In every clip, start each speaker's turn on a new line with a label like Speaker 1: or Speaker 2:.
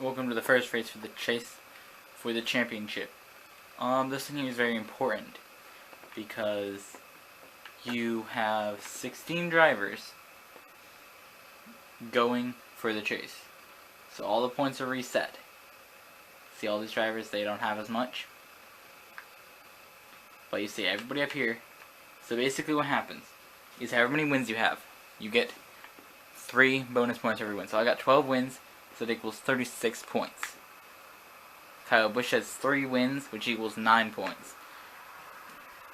Speaker 1: Welcome to the first race for the chase for the championship. This thing here is very important because you have 16 drivers going for the chase. So all the points are reset. See all these drivers, they don't have as much. But you see everybody up here. So basically what happens is however many wins you have, you get 3 bonus points every win. So I got 12 wins, so it equals 36 points. Kyle Busch has 3 wins, which equals 9 points.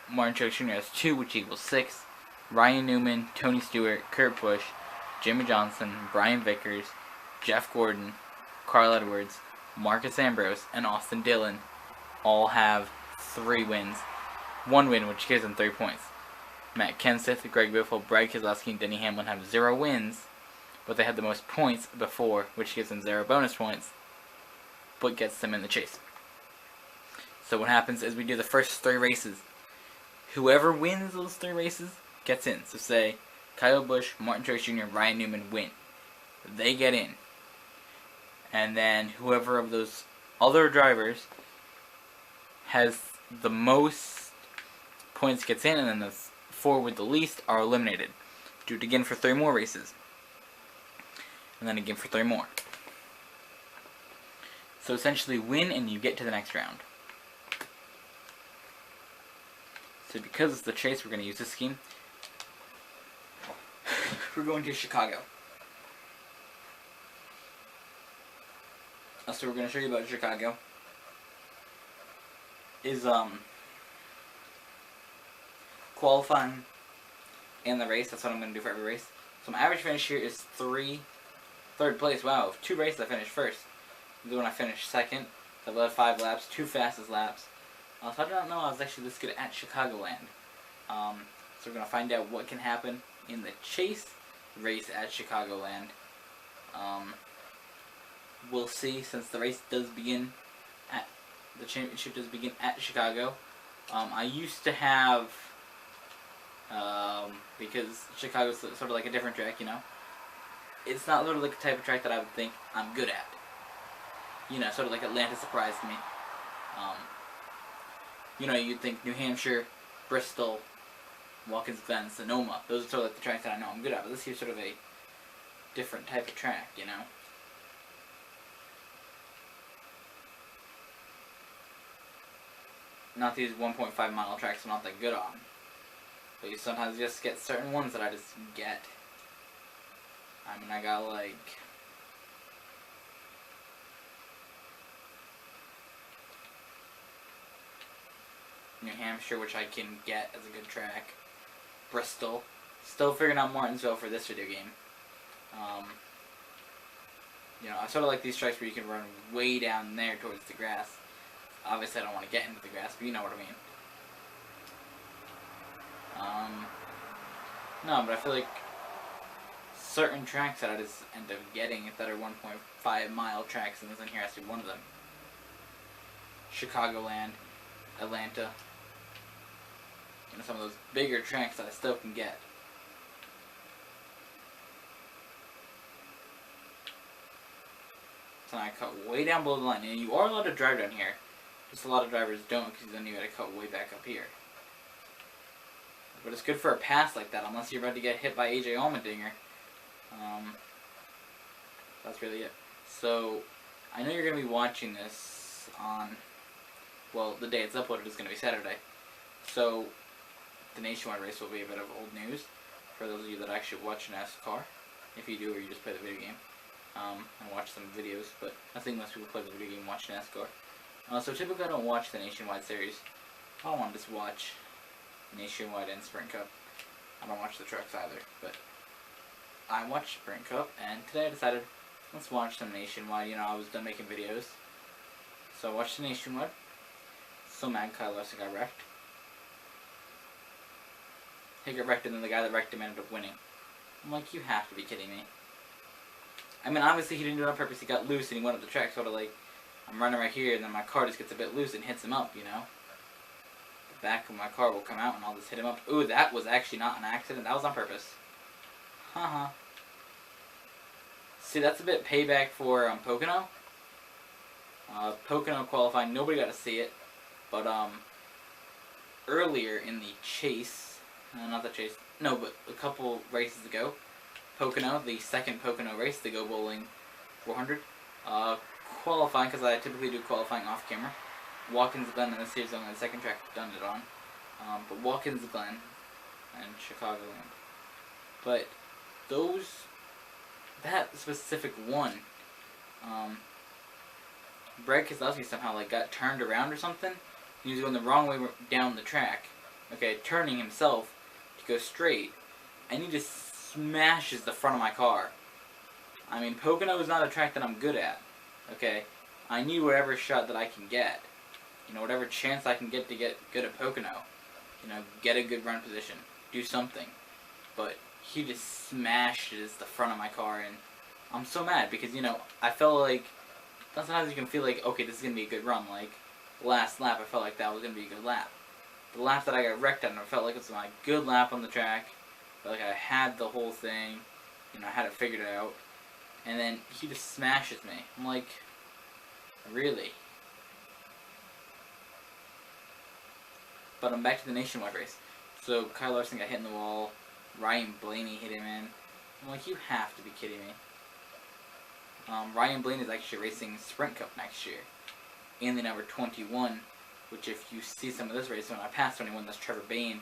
Speaker 1: Martin Truex Jr. has 2, which equals 6. Ryan Newman, Tony Stewart, Kurt Busch, Jimmy Johnson, Brian Vickers, Jeff Gordon, Carl Edwards, Marcus Ambrose, and Austin Dillon all have 3 wins. 1 win, which gives them 3 points. Matt Kenseth, Greg Biffle, Brad Keselowski, and Denny Hamlin have 0 wins, but they had the most points before, which gives them 0 bonus points, but gets them in the chase. So what happens is we do the first 3 races. Whoever wins those 3 races gets in. So say Kyle Busch, Martin Truex Jr., Ryan Newman win. They get in. And then whoever of those other drivers has the most points gets in, and then the 4 with the least are eliminated. Do it again for 3 more races. And then again for 3 more. So essentially win and you get to the next round. So because it's the chase, we're going to use this scheme. We're going to Chicago. So we're going to show you about Chicago. Is qualifying and the race. That's what I'm going to do for every race. So my average finish here is 3rd place. Wow, 2 races I finished first. The one I finished second. So I led 5 laps, 2 fastest laps. So I did not know I was actually this good at Chicagoland. So we're going to find out what can happen in the chase race at Chicagoland. We'll see, since the race does begin at the championship does begin at Chicago. I used to have because Chicago's sort of like a different track, you know. It's not literally like the type of track that I would think I'm good at. You know, sort of like Atlanta surprised me. You know, you'd think New Hampshire, Bristol, Watkins Glen, Sonoma. Those are sort of like the tracks that I know I'm good at. But this here's sort of a different type of track, you know. Not these 1.5 mile tracks I'm not that good on. But you sometimes just get certain ones that I just get. I mean, I got like New Hampshire, which I can get as a good track. Bristol. Still figuring out Martinsville for this video game. You know, I sort of like these tracks where you can run way down there towards the grass. Obviously, I don't want to get into the grass, but you know what I mean. No, but I feel like certain tracks that I just end up getting that are 1.5 mile tracks, and this in here has to be one of them. Chicagoland, Atlanta. You know, some of those bigger tracks that I still can get. So I cut way down below the line, and you are allowed to drive down here. Just a lot of drivers don't, because then you gotta cut way back up here. But it's good for a pass like that, unless you're about to get hit by AJ Allmendinger. That's really it. So, I know you're going to be watching this on, well, the day it's uploaded is going to be Saturday. So, the Nationwide race will be a bit of old news for those of you that actually watch Nascar. If you do, or you just play the video game and watch some videos. But I think most people play the video game and watch NASCAR. So typically I don't watch the Nationwide series. I don't want to just watch Nationwide and Sprint Cup. I don't watch the trucks either, but I watch Sprint Cup, and today I decided, let's watch some Nationwide. You know, I was done making videos, so I watched the Nationwide. So mad Kyle Busch got wrecked. He got wrecked, and then the guy that wrecked him ended up winning. I'm like, you have to be kidding me. I mean, obviously he didn't do it on purpose. He got loose, and he went up the track sort of like, I'm running right here, and then my car just gets a bit loose and hits him up, you know. The back of my car will come out, and I'll just hit him up. Ooh, that was actually not an accident. That was on purpose. Haha. See, that's a bit payback for Pocono. Pocono qualifying, nobody got to see it, but earlier in the chase, not the chase, no, but a couple races ago, Pocono, the second Pocono race to go bowling 400, qualifying, because I typically do qualifying off camera. Watkins Glen, and this here's only the second track I've done it on, but Watkins Glen and Chicagoland. But that specific one, Brad Keselowski somehow like got turned around or something. He was going the wrong way down the track. Okay, turning himself to go straight, and he just smashes the front of my car. I mean, Pocono is not a track that I'm good at. Okay, I need whatever shot that I can get. You know, whatever chance I can get to get good at Pocono. You know, get a good run position, do something. But he just smashes the front of my car, and I'm so mad because, you know, I felt like sometimes you can feel like, okay, this is gonna be a good run. Like last lap, I felt like that was gonna be a good lap. The lap that I got wrecked on, I felt like it was my good lap on the track. I felt like I had the whole thing, you know, I had it figured out. And then he just smashes me. I'm like, really? But I'm back to the nationwide race. So Kyle Larson got hit in the wall. Ryan Blaney hit him in. I'm like, you have to be kidding me. Ryan Blaney is actually racing Sprint Cup next year in the number 21, which if you see some of this race, when I passed 21, that's Trevor Bayne.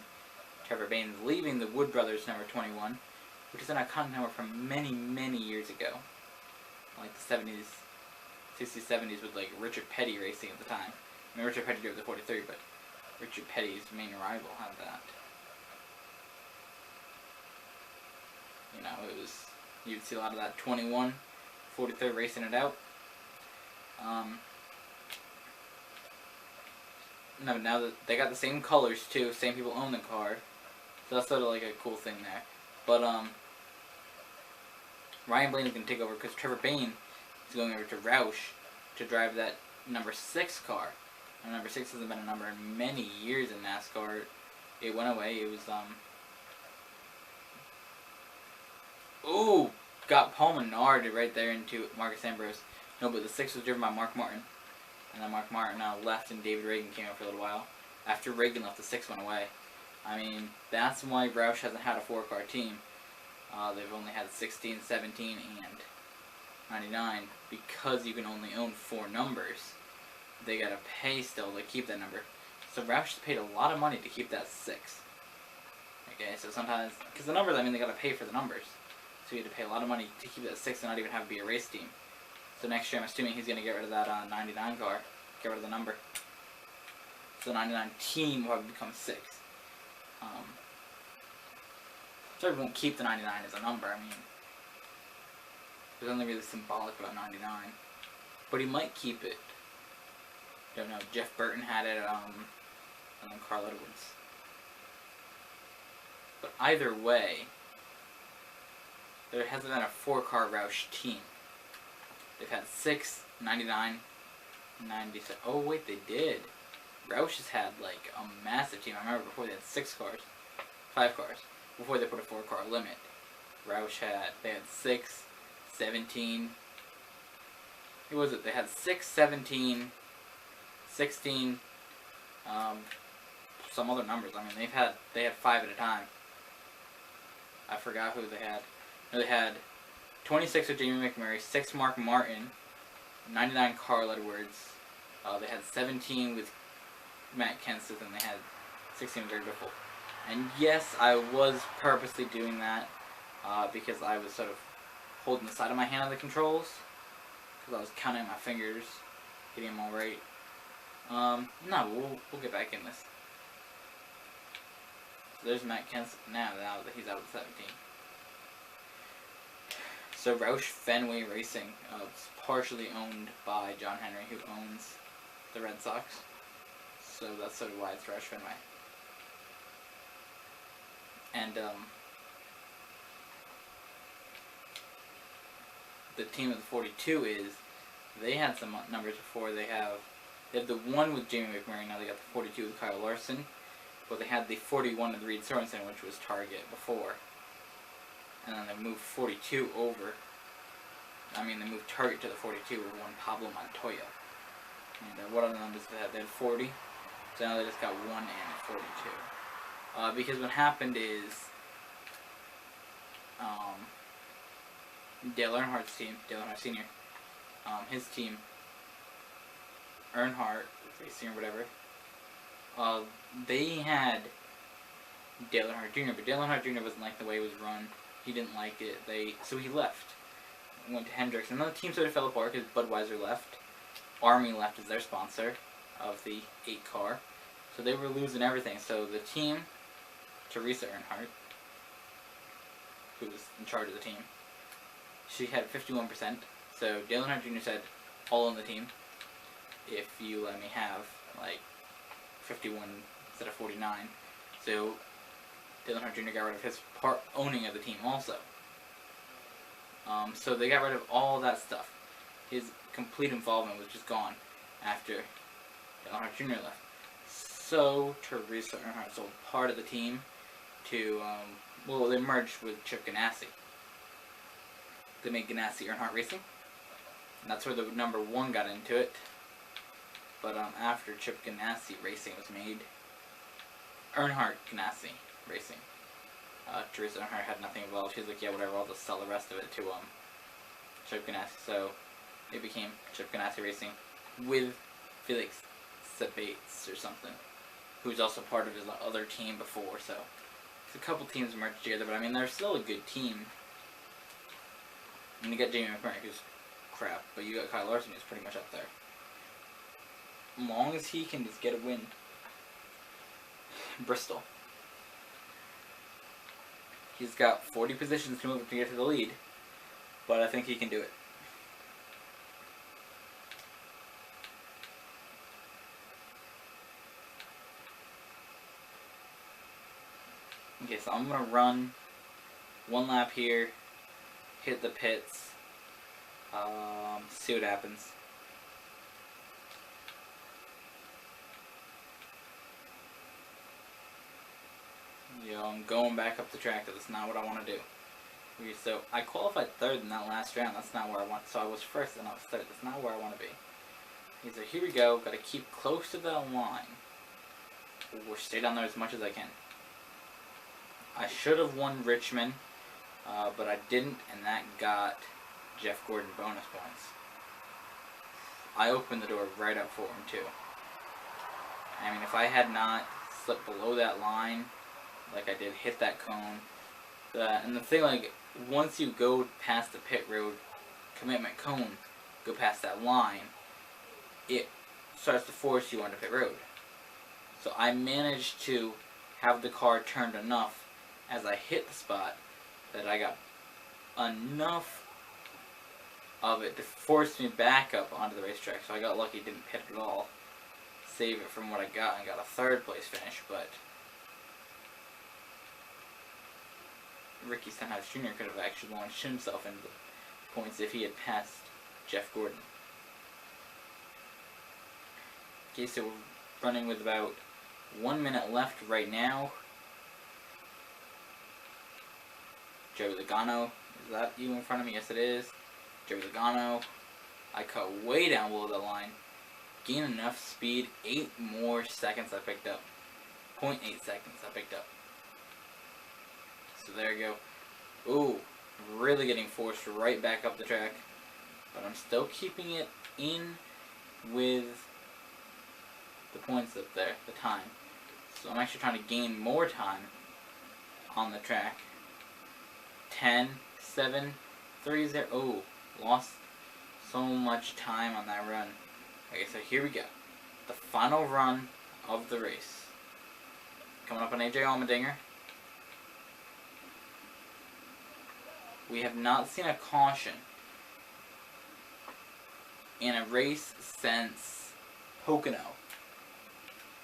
Speaker 1: Trevor Bayne is leaving the Wood Brothers number 21, which is an iconic number from many, many years ago. Like the 70s, 60s, 70s with like Richard Petty racing at the time. I mean, Richard Petty drove the 43, but Richard Petty's main rival had that. You know, it was, you'd see a lot of that 21, 43 racing it out. No, now that they got the same colors too, same people own the car, so that's sort of like a cool thing there. But Ryan Blaney's gonna take over because Trevor Bayne is going over to Roush to drive that number 6 car. And number 6 hasn't been a number in many years in NASCAR. It went away. It was ooh, got Paul Menard right there into Marcus Ambrose. No, but the 6 was driven by Mark Martin. And then Mark Martin left and David Reagan came up for a little while. After Reagan left, the 6 went away. I mean, that's why Roush hasn't had a 4-car team. They've only had 16, 17, and 99 because you can only own 4 numbers. They gotta pay still to keep that number. So Roush paid a lot of money to keep that 6. Okay, so sometimes, because the numbers, I mean, they gotta pay for the numbers. So you had to pay a lot of money to keep that 6 and not even have it be a race team. So next year, I'm assuming he's going to get rid of that 99 car. Get rid of the number. So the 99 team will probably become 6. So he won't keep the 99 as a number. I mean, there's nothing really symbolic about 99. But he might keep it. Don't know. Jeff Burton had it, and then Carl Edwards. But either way, there hasn't been a 4-car Roush team. They've had 6, 99, 97. Oh, wait, they did. Roush has had, like, a massive team. I remember before they had 6 cars. 5 cars. Before they put a 4-car limit. Roush they had 6, 17. Who was it? They had 6, 17, 16, some other numbers. I mean, they had 5 at a time. I forgot who they had. No, they had 26 with Jamie McMurray, 6 Mark Martin, 99 Carl Edwards. They had 17 with Matt Kenseth, and they had 16 with Greg Biffle. And yes, I was purposely doing that because I was sort of holding the side of my hand on the controls because I was counting my fingers, getting them all right. No, we'll get back in this. So there's Matt Kenseth now that he's out with 17. So Roush Fenway Racing is partially owned by John Henry, who owns the Red Sox. So that's sort of why it's Roush Fenway. And the team of the 42 is, they had some numbers before. They have the 1 with Jamie McMurray, now they got the 42 with Kyle Larson. But they had the 41 with Reed Sorensen, which was Target before. And then they moved 42 over. I mean, they moved Target to the 42 with 1 Pablo Montoya. And what other numbers did they have? They had 40. So now they just got 1 and 42. Because what happened is Dale Earnhardt's team, Dale Earnhardt Sr., his team, Earnhardt Racing or whatever, they had Dale Earnhardt Jr., but Dale Earnhardt Jr. wasn't like the way it was run. He didn't like it. So he left. Went to Hendricks. Another team sort of fell apart because Budweiser left. Army left as their sponsor of the 8 car. So they were losing everything. So the team, Teresa Earnhardt, who was in charge of the team, she had 51%. So Dale Earnhardt Jr. said, all on the team, if you let me have like 51 instead of 49. So Dale Earnhardt Jr. got rid of his part owning of the team also. So they got rid of all that stuff. His complete involvement was just gone after Dale Earnhardt Jr. left. So Teresa Earnhardt sold part of the team to, well, they merged with Chip Ganassi. They made Ganassi Earnhardt Racing. And that's where the number 1 got into it. But after Chip Ganassi Racing was made, Earnhardt Ganassi Racing. Teresa Earnhardt had nothing involved. She was like, yeah, whatever, I'll just sell the rest of it to Chip Ganassi. So it became Chip Ganassi Racing with Felix Sabates or something, who's also part of his other team before. So it's a couple teams merged together, but I mean, they're still a good team. I mean, you got Jamie McMurray, who's crap, but you got Kyle Larson, who's pretty much up there. As long as he can just get a win. Bristol. He's got 40 positions to move to get to the lead, but I think he can do it. Okay, so I'm going to run 1 lap here, hit the pits, see what happens. I'm going back up the track. That's not what I want to do. Okay, so I qualified 3rd in that last round. That's not where I want. So I was 1st and I was 3rd. That's not where I want to be. Okay, so here we go. Got to keep close to that line, or stay down there as much as I can. I should have won Richmond, but I didn't, and that got Jeff Gordon bonus points. I opened the door right up for him too. I mean, if I had not slipped below that line, like I did, hit that cone, and the thing, like, once you go past the pit road commitment cone, go past that line, it starts to force you onto pit road. So I managed to have the car turned enough as I hit the spot that I got enough of it to force me back up onto the racetrack. So I got lucky, didn't pit at all, save it from what I got, and got a 3rd place finish. But Ricky Stenhouse Jr. could have actually launched himself into the points if he had passed Jeff Gordon. Okay, so we're running with about 1 minute left right now. Joey Logano, is that you in front of me? Yes, it is. Joey Logano. I cut way down below the line. Gained enough speed. 8 more seconds I picked up. 0.8 seconds I picked up. So there you go. Ooh, really getting forced right back up the track. But I'm still keeping it in with the points up there, the time. So I'm actually trying to gain more time on the track. 10, 7, 3, 0. Oh, lost so much time on that run. Okay, so here we go. The final run of the race. Coming up on AJ Allmendinger. We have not seen a caution in a race since Pocono.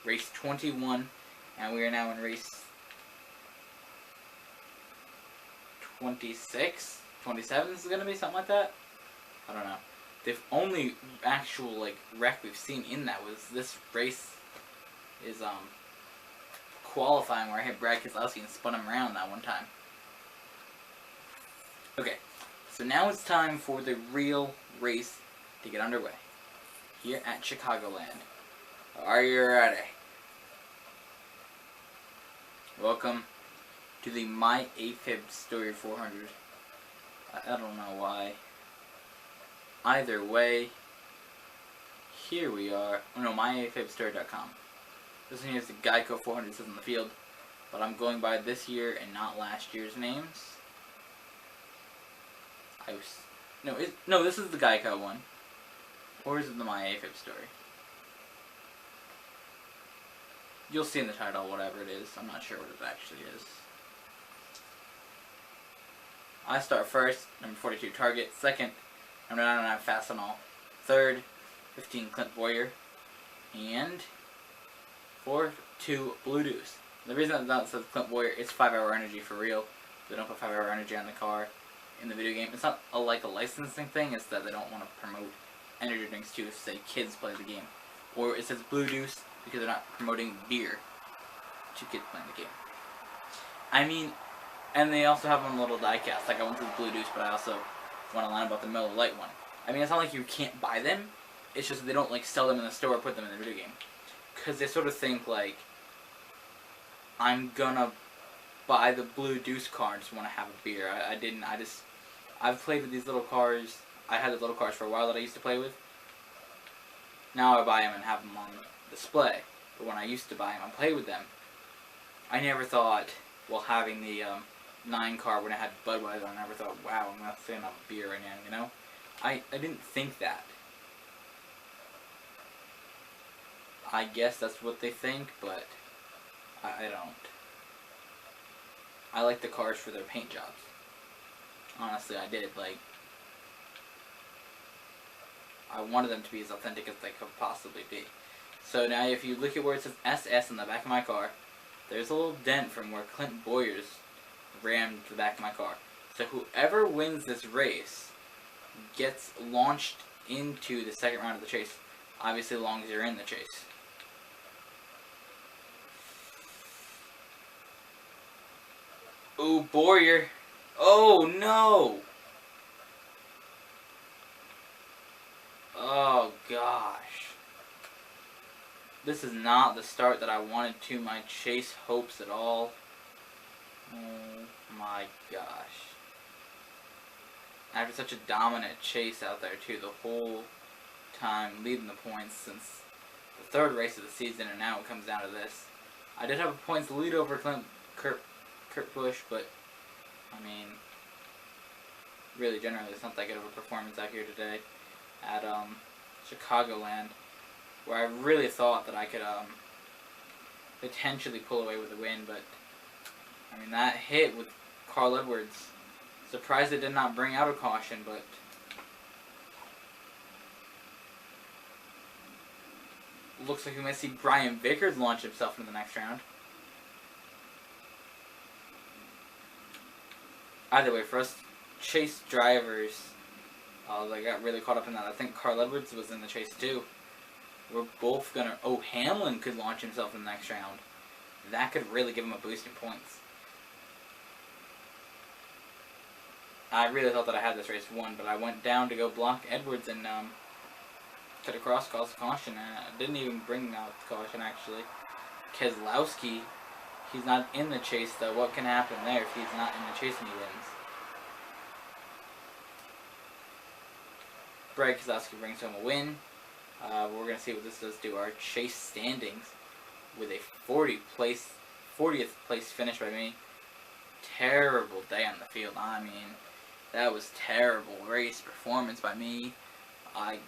Speaker 1: Race 21, and we are now in race 26, 27 is going to be, something like that. I don't know. The only actual wreck we've seen in that was this race is qualifying where I hit Brad Keselowski and spun him around that one time. Okay, so now it's time for the real race to get underway. here at Chicagoland. Are you ready? Welcome to the My AFib Story 400. I don't know why. Either way, here we are. Oh no, myafibstory.com. This one here is the Geico 400 says on the field, but I'm going by this year and not last year's names. No, this is the Geico one. Or is it the My AFib Story? You'll see in the title whatever it is. I'm not sure what it actually is. I start first, number 42 Target. Second, number 99 Fastenal. Third, 15 Clint Boyer. And fourth, 2 Blue Deuce. The reason that says Clint Boyer, it's 5-hour energy for real. They don't put 5-hour energy on the car in the video game. It's not like a licensing thing, it's that they don't want to promote energy drinks to, say, kids play the game. Or it says Blue Deuce because they're not promoting beer to kids playing the game. I mean, and they also have them little die-cast. Like, I went to the Blue Deuce, but I also want to line about the Miller Lite one. I mean, it's not like you can't buy them. It's just that they don't, like, sell them in the store or put them in the video game. Because they sort of think, like, I'm gonna buy the Blue Deuce car and just want to have a beer. I've played with these little cars. I had the little cars for a while that I used to play with. Now I buy them and have them on display. But when I used to buy them and play with them, I never thought, well, having the 9 car when it had Budweiser, I never thought, wow, I'm not saying I'm beer right now, you know? I didn't think that. I guess that's what they think, but I don't. I like the cars for their paint jobs. Honestly, I did. Like, I wanted them to be as authentic as they could possibly be. So now if you look at where it says SS on the back of my car, there's a little dent from where Clint Boyers rammed the back of my car. So whoever wins this race gets launched into the second round of the chase. Obviously, as long as you're in the chase. Ooh, Boyer. Oh, no. Oh, gosh. This is not the start that I wanted to my chase hopes at all. Oh, my gosh. After such a dominant chase out there, too, the whole time, leading the points since the third race of the season, and now it comes down to this. I did have a points lead over Kurt Busch, but, I mean, really, generally, it's not that good of a performance out here today at Chicagoland, where I really thought that I could potentially pull away with a win, but, I mean, that hit with Carl Edwards, surprised it did not bring out a caution, but looks like we might see Brian Vickers launch himself into the next round. Either way, for us chase drivers, they got really caught up in that. I think Carl Edwards was in the chase too. We're both gonna... Oh, Hamlin could launch himself in the next round. That could really give him a boost in points. I really thought that I had this race won, but I went down to go block Edwards and cut across, caused a caution. I didn't even bring out the caution, actually. Keselowski, he's not in the chase, though. What can happen there if he's not in the chase and he wins? Brad Keselowski brings home a win. We're going to see what this does to our chase standings with a 40th place finish by me. Terrible day on the field. I mean, that was terrible race performance by me. I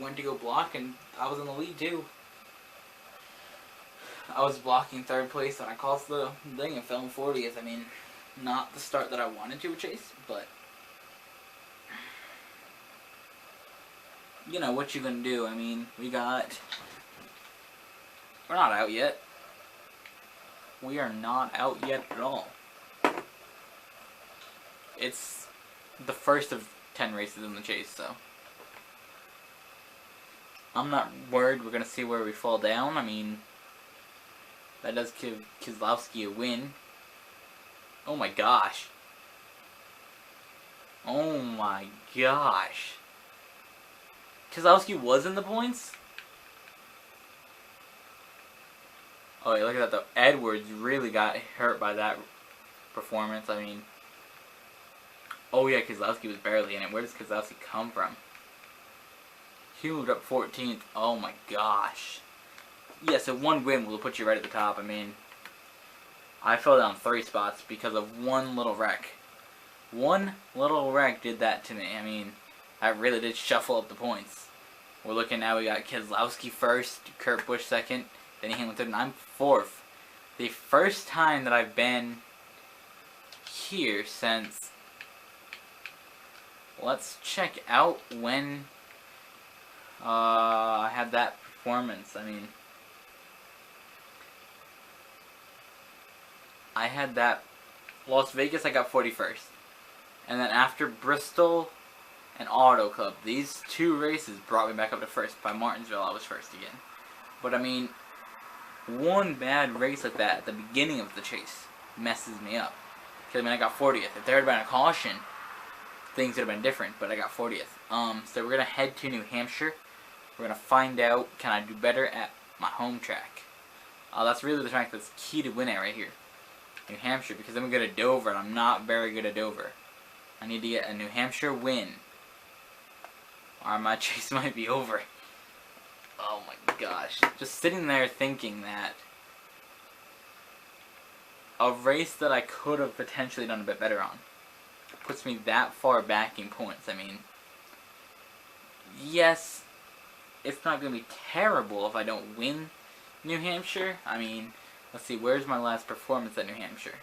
Speaker 1: went to go block and I was in the lead too. I was blocking third place and I caused the thing and fell in 40th. I mean, not the start that I wanted to chase, but you know, what you gonna do? I mean, we're not out yet. We are not out yet at all. It's the first of 10 races in the chase, so I'm not worried. We're gonna see where we fall down. I mean, that does give Keselowski a win. Oh my gosh. Oh my gosh. Keselowski was in the points? Oh, yeah, look at that though. Edwards really got hurt by that performance. I mean, oh yeah, Keselowski was barely in it. Where does Keselowski come from? He moved up 14th. Oh my gosh. Yeah, so one win will put you right at the top. I mean, I fell down 3 spots because of one little wreck. One little wreck did that to me. I mean, I really did shuffle up the points. We're looking now, we got Keselowski first, Kurt Busch second, Denny Hamlin third, and I'm fourth. The first time that I've been here since... Let's check out when I had that performance. I mean, I had that Las Vegas, I got 41st. And then after Bristol and Auto Club, these 2 races brought me back up to first. By Martinsville, I was first again. But I mean, one bad race like that at the beginning of the chase messes me up. Because I mean, I got 40th. If there had been a caution, things would have been different, but I got 40th. So we're going to head to New Hampshire. We're going to find out, can I do better at my home track? That's really the track that's key to win at right here. New Hampshire, because I'm good at Dover, and I'm not very good at Dover. I need to get a New Hampshire win, or my chase might be over. Oh my gosh. Just sitting there thinking that a race that I could have potentially done a bit better on puts me that far back in points. I mean, yes, it's not going to be terrible if I don't win New Hampshire. I mean, let's see, where's my last performance at New Hampshire?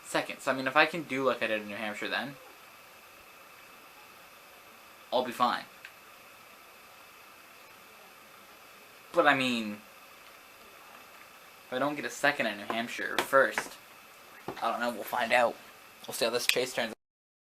Speaker 1: Second. So, I mean, if I can do like I did in New Hampshire then, I'll be fine. But, I mean, if I don't get a second at New Hampshire first, I don't know, we'll find out. We'll see how this chase turns out.